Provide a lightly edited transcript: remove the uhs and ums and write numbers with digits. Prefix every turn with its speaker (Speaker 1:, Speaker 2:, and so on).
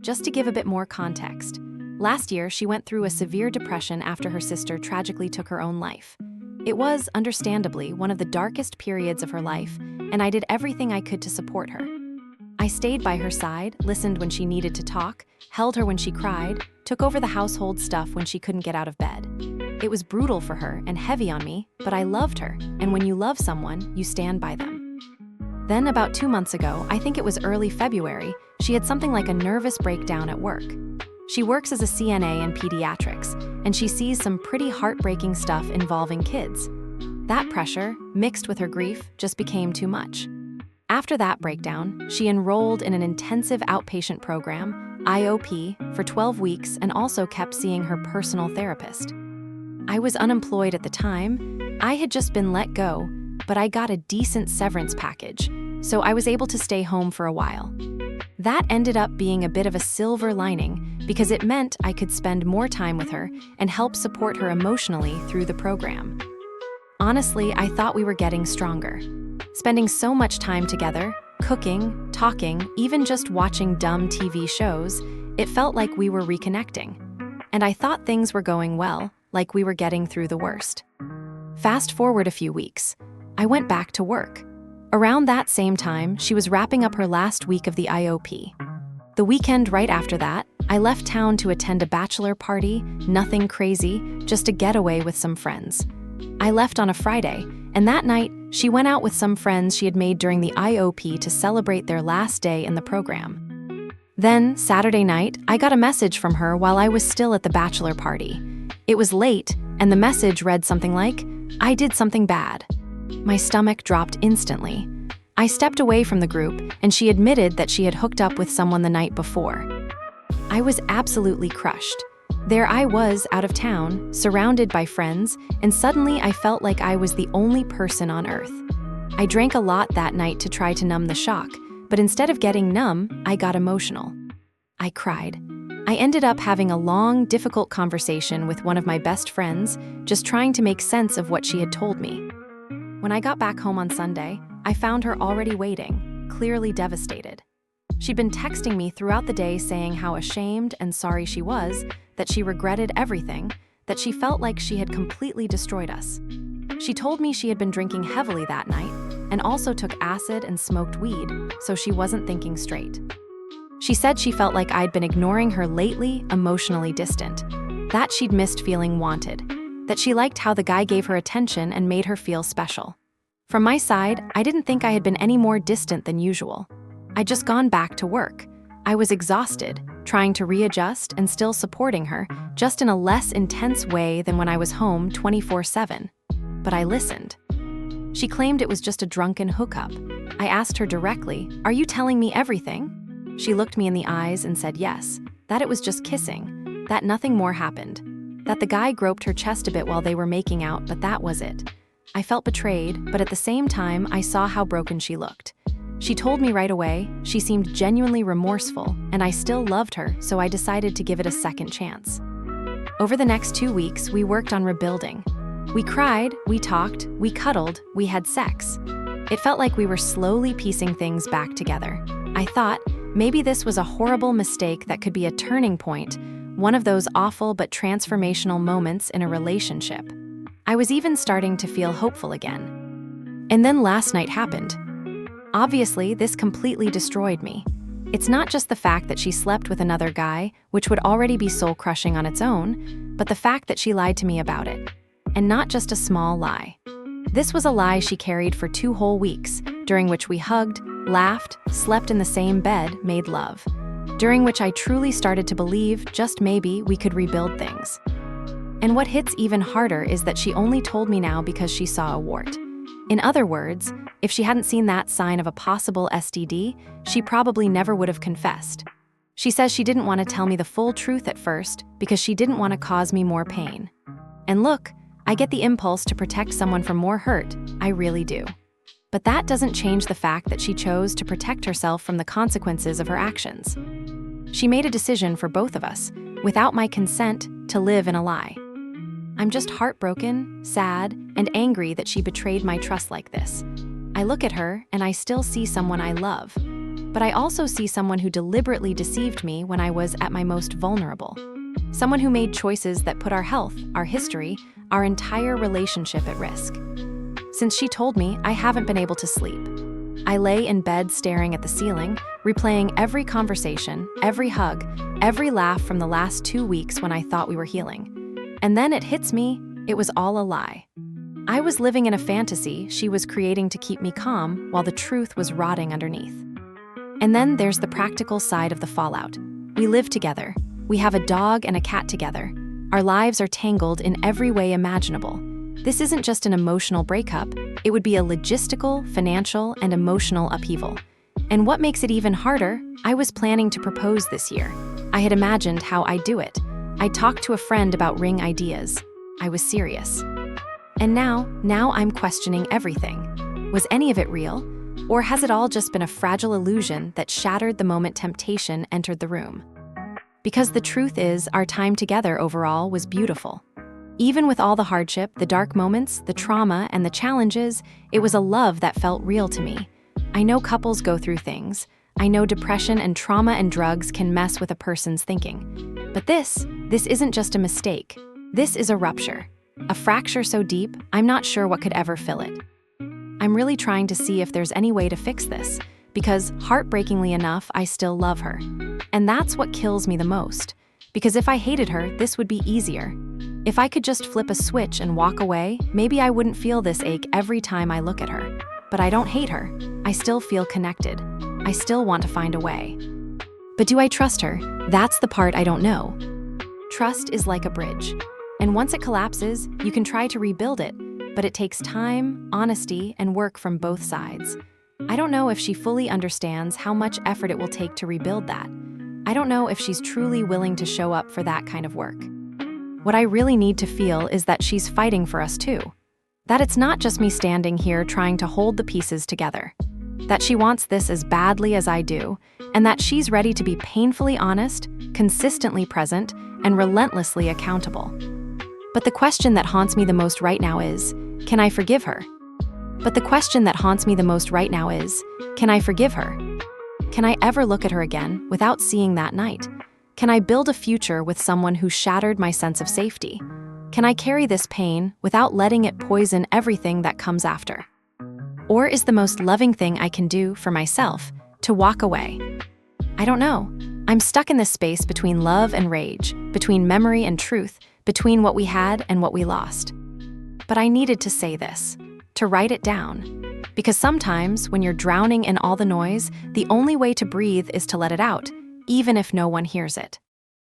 Speaker 1: Just to give a bit more context, last year she went through a severe depression after her sister tragically took her own life. It was, understandably, one of the darkest periods of her life, and I did everything I could to support her. I stayed by her side, listened when she needed to talk, held her when she cried, took over the household stuff when she couldn't get out of bed. It was brutal for her and heavy on me, but I loved her, and when you love someone, you stand by them. Then about 2 months ago, I think it was early February, she had something like a nervous breakdown at work. She works as a CNA in pediatrics, and she sees some pretty heartbreaking stuff involving kids. That pressure, mixed with her grief, just became too much. After that breakdown, she enrolled in an intensive outpatient program, IOP, for 12 weeks and also kept seeing her personal therapist. I was unemployed at the time. I had just been let go, but I got a decent severance package, so I was able to stay home for a while. That ended up being a bit of a silver lining because it meant I could spend more time with her and help support her emotionally through the program. Honestly, I thought we were getting stronger. Spending so much time together, cooking, talking, even just watching dumb TV shows, it felt like we were reconnecting. And I thought things were going well, like we were getting through the worst. Fast forward a few weeks. I went back to work. Around that same time, she was wrapping up her last week of the IOP. The weekend right after that, I left town to attend a bachelor party, nothing crazy, just a getaway with some friends. I left on a Friday, and that night, she went out with some friends she had made during the IOP to celebrate their last day in the program. Then, Saturday night, I got a message from her while I was still at the bachelor party. It was late, and the message read something like, "I did something bad." My stomach dropped instantly. I stepped away from the group, and she admitted that she had hooked up with someone the night before. I was absolutely crushed. There I was, out of town, surrounded by friends, and suddenly I felt like I was the only person on earth. I drank a lot that night to try to numb the shock, but instead of getting numb, I got emotional. I cried. I ended up having a long, difficult conversation with one of my best friends, just trying to make sense of what she had told me. When I got back home on Sunday, I found her already waiting, clearly devastated. She'd been texting me throughout the day saying how ashamed and sorry she was, that she regretted everything, that she felt like she had completely destroyed us. She told me she had been drinking heavily that night and also took acid and smoked weed, so she wasn't thinking straight. She said she felt like I'd been ignoring her lately, emotionally distant, that she'd missed feeling wanted, that she liked how the guy gave her attention and made her feel special. From my side, I didn't think I had been any more distant than usual. I'd just gone back to work. I was exhausted, trying to readjust and still supporting her, just in a less intense way than when I was home 24/7. But I listened. She claimed it was just a drunken hookup. I asked her directly, "Are you telling me everything?" She looked me in the eyes and said yes, that it was just kissing, that nothing more happened, that the guy groped her chest a bit while they were making out, but that was it. I felt betrayed, but at the same time, I saw how broken she looked. She told me right away, she seemed genuinely remorseful, and I still loved her, so I decided to give it a second chance. Over the next 2 weeks, we worked on rebuilding. We cried, we talked, we cuddled, we had sex. It felt like we were slowly piecing things back together. I thought, maybe this was a horrible mistake that could be a turning point, one of those awful but transformational moments in a relationship. I was even starting to feel hopeful again. And then last night happened. Obviously, this completely destroyed me. It's not just the fact that she slept with another guy, which would already be soul-crushing on its own, but the fact that she lied to me about it. And not just a small lie. This was a lie she carried for 2 whole weeks, during which we hugged, laughed, slept in the same bed, made love. During which I truly started to believe, just maybe, we could rebuild things. And what hits even harder is that she only told me now because she saw a wart. In other words, if she hadn't seen that sign of a possible STD, she probably never would have confessed. She says she didn't want to tell me the full truth at first because she didn't want to cause me more pain. And look, I get the impulse to protect someone from more hurt, I really do. But that doesn't change the fact that she chose to protect herself from the consequences of her actions. She made a decision for both of us, without my consent, to live in a lie. I'm just heartbroken, sad, and angry that she betrayed my trust like this. I look at her, and I still see someone I love. but I also see someone who deliberately deceived me when I was at my most vulnerable. Someone who made choices that put our health, our history, our entire relationship at risk. Since she told me, I haven't been able to sleep. I lay in bed staring at the ceiling, replaying every conversation, every hug, every laugh from the last 2 weeks when I thought we were healing. And then it hits me, it was all a lie. I was living in a fantasy she was creating to keep me calm while the truth was rotting underneath. And then there's the practical side of the fallout. We live together. We have a dog and a cat together. Our lives are tangled in every way imaginable. This isn't just an emotional breakup, it would be a logistical, financial, and emotional upheaval. And what makes it even harder, I was planning to propose this year. I had imagined how I'd do it. I talked to a friend about ring ideas. I was serious. And now I'm questioning everything. Was any of it real? Or has it all just been a fragile illusion that shattered the moment temptation entered the room? Because the truth is, our time together overall was beautiful. Even with all the hardship, the dark moments, the trauma, and the challenges, it was a love that felt real to me. I know couples go through things. I know depression and trauma and drugs can mess with a person's thinking. But this isn't just a mistake. This is a rupture. A fracture so deep, I'm not sure what could ever fill it. I'm really trying to see if there's any way to fix this, because heartbreakingly enough, I still love her. And that's what kills me the most. Because if I hated her, this would be easier. If I could just flip a switch and walk away, maybe I wouldn't feel this ache every time I look at her. But I don't hate her. I still feel connected. I still want to find a way. But do I trust her? That's the part I don't know. Trust is like a bridge. And once it collapses, you can try to rebuild it, but it takes time, honesty, and work from both sides. I don't know if she fully understands how much effort it will take to rebuild that. I don't know if she's truly willing to show up for that kind of work. What I really need to feel is that she's fighting for us too. That it's not just me standing here trying to hold the pieces together. That she wants this as badly as I do, and that she's ready to be painfully honest, consistently present, and relentlessly accountable. But the question that haunts me the most right now is, can I forgive her? Can I forgive her? Can I ever look at her again without seeing that night? Can I build a future with someone who shattered my sense of safety? Can I carry this pain without letting it poison everything that comes after? Or is the most loving thing I can do for myself to walk away? I don't know. I'm stuck in this space between love and rage, between memory and truth, between what we had and what we lost. But I needed to say this, to write it down. Because sometimes, when you're drowning in all the noise, the only way to breathe is to let it out, even if no one hears it.